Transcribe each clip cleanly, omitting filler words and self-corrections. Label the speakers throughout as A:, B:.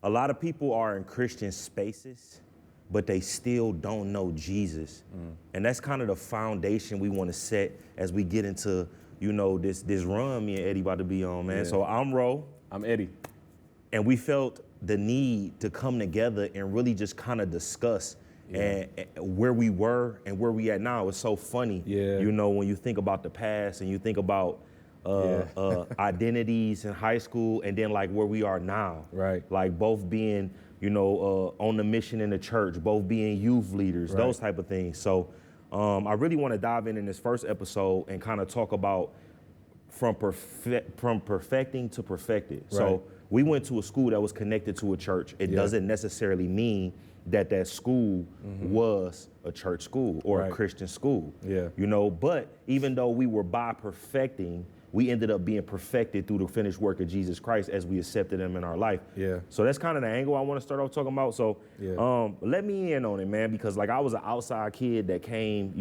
A: A lot of people are in Christian spaces, but they still don't know Jesus. And that's kind of the foundation we want to set as we get into, this run me and Eddie about to be on, man. Yeah. So I'm Ro.
B: I'm Eddie.
A: And we felt the need to come together and really just kind of discuss and where we were and where we at now. It's so funny, when you think about the past and you think about identities in high school and then like where we are now.
B: Right.
A: Like both being, on the mission in the church, both being youth leaders, those type of things. So I really want to dive in this first episode and kind of talk about from perfecting to perfected. Right. So we went to a school that was connected to a church. It doesn't necessarily mean that school was a church school or a Christian school.
B: Yeah.
A: But even though we were by perfecting, we ended up being perfected through the finished work of Jesus Christ as we accepted him in our life.
B: Yeah.
A: So that's kind of the angle I want to start off talking about. So let me in on it, man, because like I was an outside kid that came,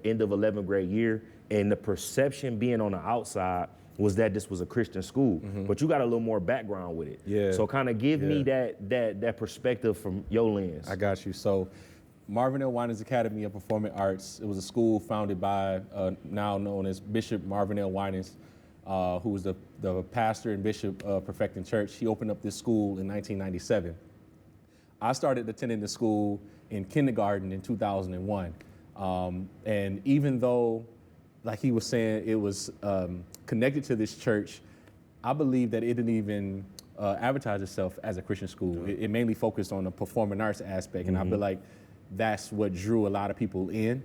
A: end of 11th grade year, and the perception being on the outside was that this was a Christian school, but you got a little more background with it.
B: Yeah.
A: So kind of give me that perspective from your lens.
B: I got you. So Marvin L. Winans Academy of Performing Arts, it was a school founded by now known as Bishop Marvin L. Winans, who was the pastor and bishop of Perfecting Church. He opened up this school in 1997. I started attending the school in kindergarten in 2001. And even though, like he was saying, it was connected to this church, I believe that it didn't even advertise itself as a Christian school. It mainly focused on the performing arts aspect, and I feel like that's what drew a lot of people in.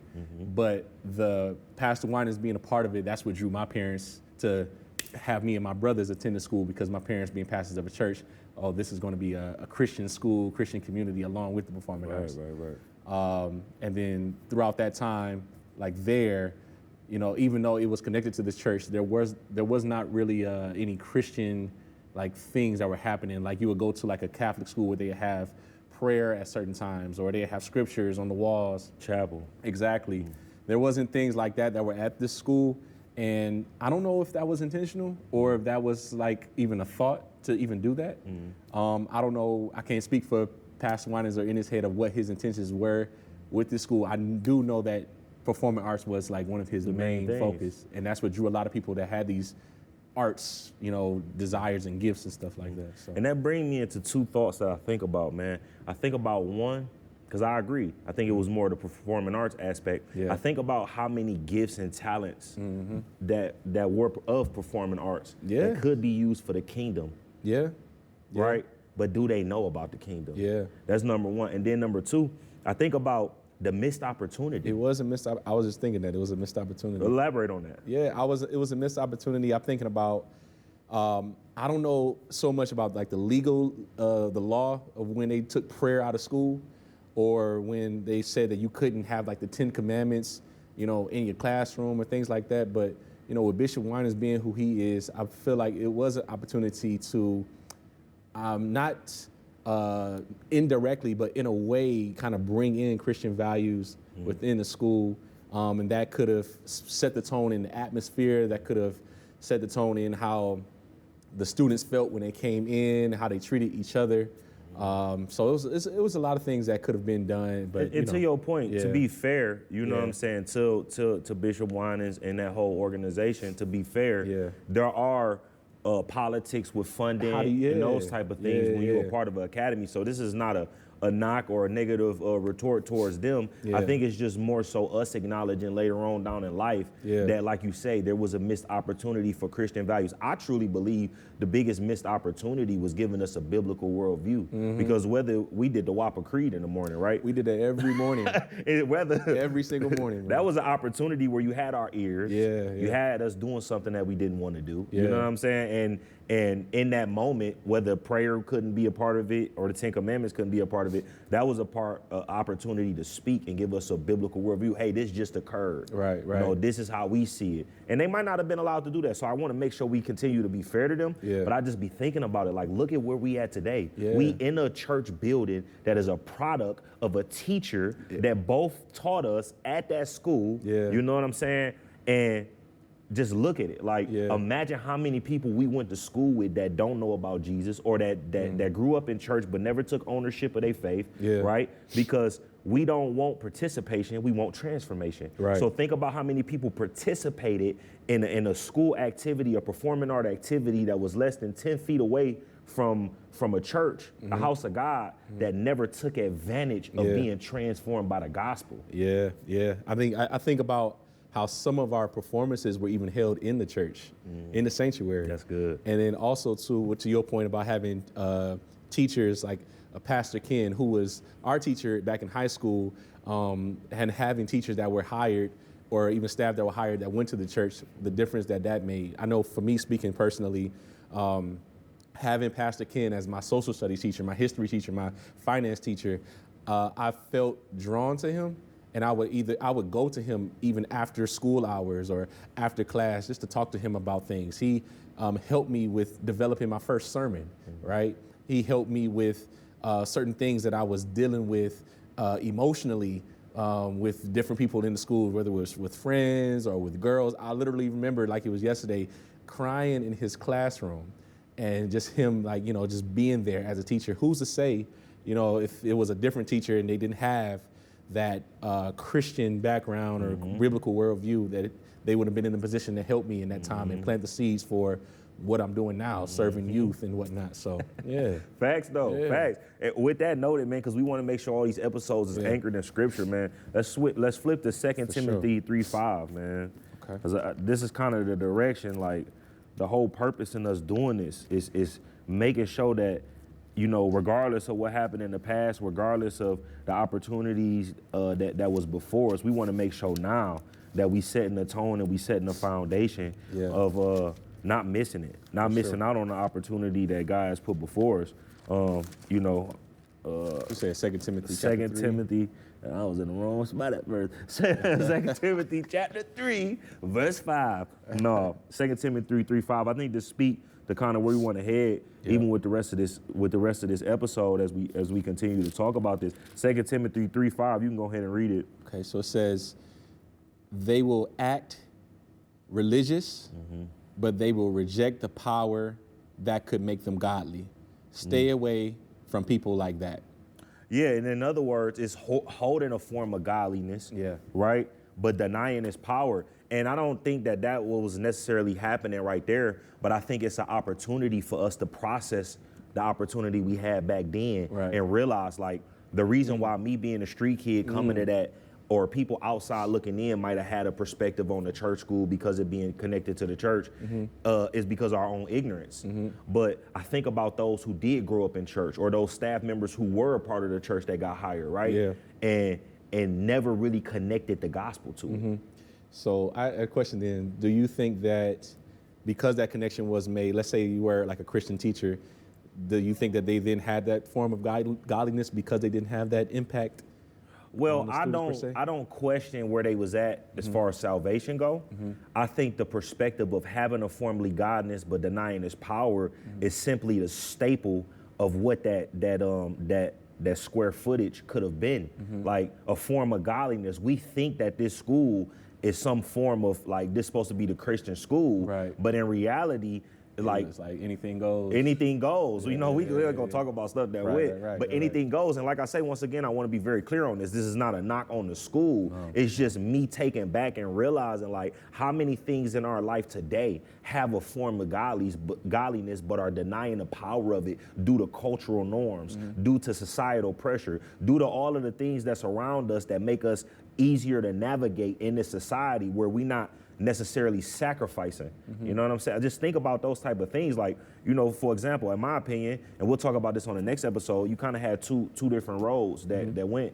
B: But the Pastor Winans being a part of it, that's what drew my parents to have me and my brothers attend the school, because my parents being pastors of a church, this is going to be a Christian school, Christian community along with the performing arts.
A: Right.
B: And then throughout that time, like there, even though it was connected to this church, there was not really any Christian like things that were happening. Like you would go to like a Catholic school where they have prayer at certain times, or they have scriptures on the walls.
A: Chapel.
B: Exactly. There wasn't things like that were at this school. And I don't know if that was intentional or if that was like even a thought to even do that. I don't know. I can't speak for Pastor Winans or in his head of what his intentions were with this school. I do know that performing arts was like one of his main focus, and that's what drew a lot of people that had these arts, desires and gifts and stuff like that. So.
A: And that brings me into two thoughts that I think about, man. I think about one, because I agree. I think it was more the performing arts aspect.
B: Yeah.
A: I think about how many gifts and talents that were of performing arts that could be used for the kingdom.
B: Yeah.
A: Right? But do they know about the kingdom?
B: Yeah.
A: That's number one. And then number two, I think about the missed opportunity.
B: It was a missed opportunity. I was just thinking that it was a missed opportunity.
A: Elaborate on that.
B: Yeah, it was a missed opportunity. I'm thinking about, I don't know so much about like the law of when they took prayer out of school, or when they said that you couldn't have like the 10 Commandments, in your classroom or things like that. But, with Bishop Winans being who he is, I feel like it was an opportunity to not indirectly, but in a way, kind of bring in Christian values within the school. And that could have set the tone in the atmosphere, that could have set the tone in how the students felt when they came in, how they treated each other. So it was a lot of things that could have been done. But
A: and to your point, to be fair, what I'm saying, to Bishop Winans and that whole organization, to be fair, there are politics with funding and those type of things when you're a part of an academy. So this is not a knock or a negative retort towards them. I think it's just more so us acknowledging later on down in life that, like you say, there was a missed opportunity for Christian values. I truly believe the biggest missed opportunity was giving us a biblical worldview, because whether we did the Whopper Creed in the morning, right?
B: We did that every morning. Every single morning. Man.
A: That was an opportunity where you had our ears. You had us doing something that we didn't want to do. You know what I'm saying? And in that moment, whether prayer couldn't be a part of it or the 10 Commandments couldn't be a part of it, that was opportunity to speak and give us a biblical worldview. Hey, this just occurred.
B: Right.
A: This is how we see it. And they might not have been allowed to do that. So I want to make sure we continue to be fair to them. But I just be thinking about it, like, look at where we at today. We in a church building that is a product of a teacher that both taught us at that school. You know what I'm saying? And just look at it. Like, imagine how many people we went to school with that don't know about Jesus, or that grew up in church but never took ownership of their faith, right? Because we don't want participation, we want transformation.
B: Right.
A: So think about how many people participated in a school activity, a performing art activity that was less than 10 feet away from a church, a house of God, that never took advantage of being transformed by the gospel.
B: Yeah. I think about how some of our performances were even held in the church, in the sanctuary.
A: That's good.
B: And then also to your point about having teachers like Pastor Ken, who was our teacher back in high school, and having teachers that were hired, or even staff that were hired that went to the church, the difference that made. I know for me, speaking personally, having Pastor Ken as my social studies teacher, my history teacher, my finance teacher, I felt drawn to him. And I would go to him even after school hours or after class just to talk to him about things. He helped me with developing my first sermon, right? He helped me with certain things that I was dealing with emotionally with different people in the school, whether it was with friends or with girls. I literally remember, like it was yesterday, crying in his classroom, and just him, like, just being there as a teacher. Who's to say, if it was a different teacher and they didn't have that Christian background or biblical worldview, that they would have been in the position to help me in that time and plant the seeds for what I'm doing now, serving youth and whatnot. So, yeah.
A: Facts, though. Facts. And with that noted, man, because we want to make sure all these episodes is anchored in Scripture, man. Let's flip to 2 Timothy 3:5, man. Okay. Because this is kind of the direction, like, the whole purpose in us doing this is making sure that, regardless of what happened in the past, regardless of the opportunities that was before us, we want to make sure now that we setting the tone and we setting the foundation of not missing it, not missing out on the opportunity that God has put before us.
B: You said 2 Timothy.
A: 2 Timothy. I was in the wrong spot at verse. 2 Timothy chapter 3, verse 5. No, 2 Timothy 3:5. I think to speak to kind of where we want to head, even with the rest of this episode as we continue to talk about this. 2 Timothy 3:5. You can go ahead and read it.
B: Okay, so it says, they will act religious, but they will reject the power that could make them godly. Stay away from people like that.
A: Yeah, and in other words, it's holding a form of godliness, right? But denying its power. And I don't think that was necessarily happening right there, but I think it's an opportunity for us to process the opportunity we had back then and realize, like, the reason why me being a street kid coming to that, or people outside looking in might have had a perspective on the church school because of being connected to the church, is because of our own ignorance. But I think about those who did grow up in church, or those staff members who were a part of the church that got hired, right? And never really connected the gospel to it.
B: So a question then, do you think that because that connection was made, let's say you were like a Christian teacher, do you think that they then had that form of godliness because they didn't have that impact?
A: Well, I don't question where they was at as far as salvation go. I think the perspective of having a formerly godliness but denying its power is simply the staple of what that square footage could have been. Like a form of godliness. We think that this school is some form of, like, this supposed to be the Christian school, but in reality, like,
B: it's like anything goes.
A: Anything goes. We're gonna talk about stuff that way, but anything goes. And like I say, once again, I want to be very clear on this. This is not a knock on the school. No. It's just me taking back and realizing, like, how many things in our life today have a form of godliness, but are denying the power of it due to cultural norms, due to societal pressure, due to all of the things that's around us that make us easier to navigate in this society where we not necessarily sacrificing. You know what I'm saying? Just think about those type of things. Like, for example, in my opinion, and we'll talk about this on the next episode, you kind of had two different roads that went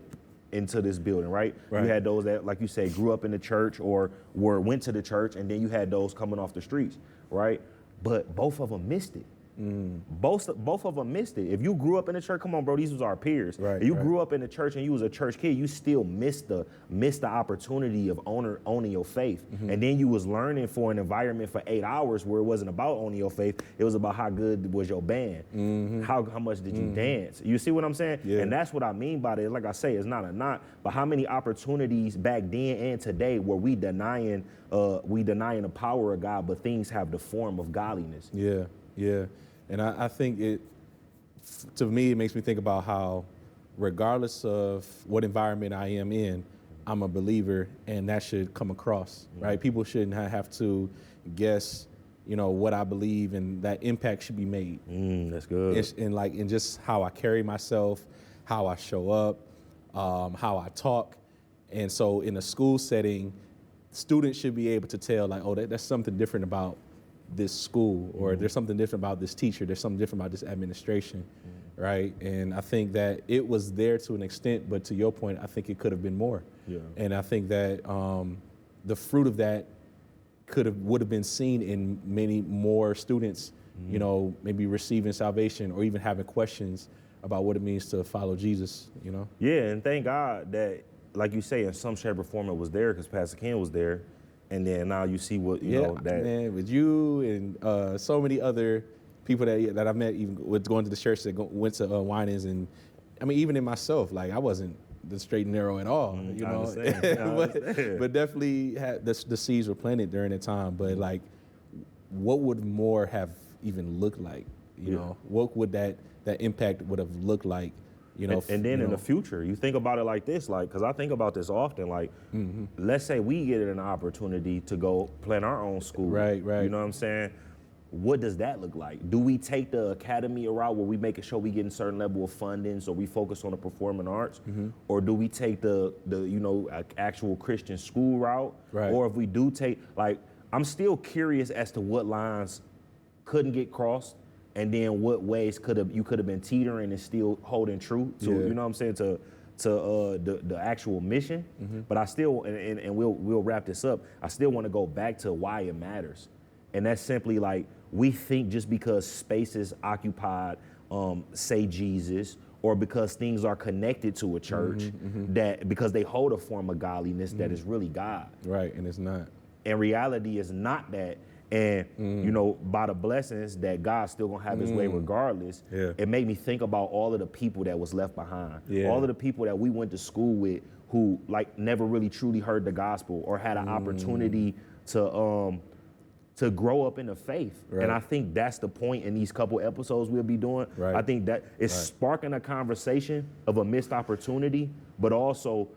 A: into this building, right? You had those that, like you say, grew up in the church or went to the church, and then you had those coming off the streets, right? But both of them missed it. Both of them missed it. If you grew up in the church, come on, bro, these was our peers.
B: Right,
A: if you grew up in the church and you was a church kid, you still missed the opportunity of owning your faith. And then you was learning for an environment for 8 hours where it wasn't about owning your faith. It was about how good was your band, how much did you dance. You see what I'm saying?
B: Yeah.
A: And that's what I mean by it. Like I say, it's not a knock, but how many opportunities back then and today were we denying the power of God, but things have the form of godliness.
B: Yeah. And I think to me, it makes me think about how regardless of what environment I am in, I'm a believer, and that should come across, right? People shouldn't have to guess, what I believe, and that impact should be made.
A: That's good.
B: And just how I carry myself, how I show up, how I talk. And so in a school setting, students should be able to tell, like, oh, that's something different about this school, or there's something different about this teacher, there's something different about this administration, right? And I think that it was there to an extent, but to your point, I think it could have been more. Yeah. And I think that the fruit of that would have been seen in many more students, maybe receiving salvation or even having questions about what it means to follow Jesus,
A: Yeah, and thank God that, like you say, in some shape or form it was there because Pastor Ken was there. And then now you see what, you know, that.
B: Man, with you and so many other people that I met, even with going to the church that went to Winans, and I mean, even in myself, like I wasn't the straight and narrow at all, but definitely had the seeds were planted during that time. But like, what would more have even looked like? You know, what would that impact would have looked like?
A: And then in the future, you think about it like this, like, because I think about this often, like, let's say we get an opportunity to go plant our own school.
B: Right.
A: You know what I'm saying? What does that look like? Do we take the academy route where we make sure we get a certain level of funding so we focus on the performing arts? Or do we take the actual Christian school route?
B: Right.
A: Or if we do take, like, I'm still curious as to what lines couldn't get crossed, and then what ways you could have been teetering and still holding true to, you know what I'm saying, to the actual mission. But I still, and we'll wrap this up, I still want to go back to why it matters. And that's simply like, we think just because space is occupied, say Jesus, or because things are connected to a church, that because they hold a form of godliness, that is really God.
B: Right, and it's not.
A: And reality is not that. And, you know, by the blessings that God's still gonna have his way regardless, it made me think about all of the people that was left behind. All of the people that we went to school with who like never really truly heard the gospel or had an opportunity to grow up in the faith. And I think that's the point in these couple episodes we'll be doing. I think that it's sparking a conversation of a missed opportunity, but also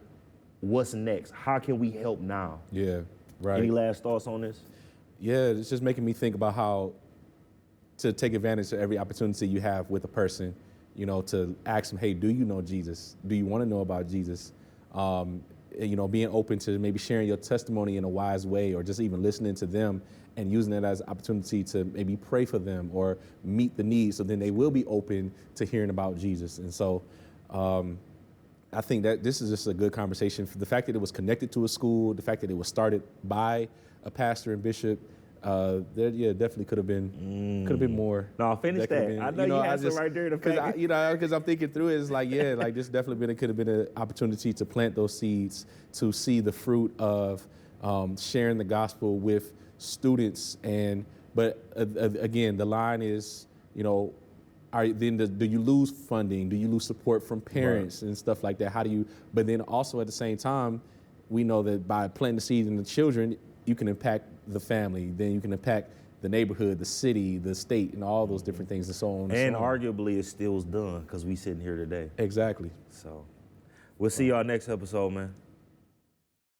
A: what's next? How can we help now? Any last thoughts on this?
B: Yeah, it's just making me think about how to take advantage of every opportunity you have with a person, you know, to ask them, hey, do you know Jesus? Do you want to know about Jesus? You know, being open to maybe sharing your testimony in a wise way, or just even listening to them and using it as an opportunity to maybe pray for them or meet the needs, so then they will be open to hearing about Jesus. And so I think that this is just a good conversation. For the fact that it was connected to a school, the fact that it was started by a pastor and bishop, there definitely could have been more.
A: No, finish that. I know you had some right there to
B: because because I'm thinking through it. It's like like this definitely could have been an opportunity to plant those seeds, to see the fruit of sharing the gospel with students. But again, the line is, you know, do you lose funding? Do you lose support from parents and stuff like that? How do you? But then also at the same time, we know that by planting the seeds in the children, you can impact the family, then you can impact the neighborhood, the city, the state, and all those different things and so on.
A: And arguably it still's done because we sitting here today.
B: Exactly.
A: So we'll see y'all next episode, man.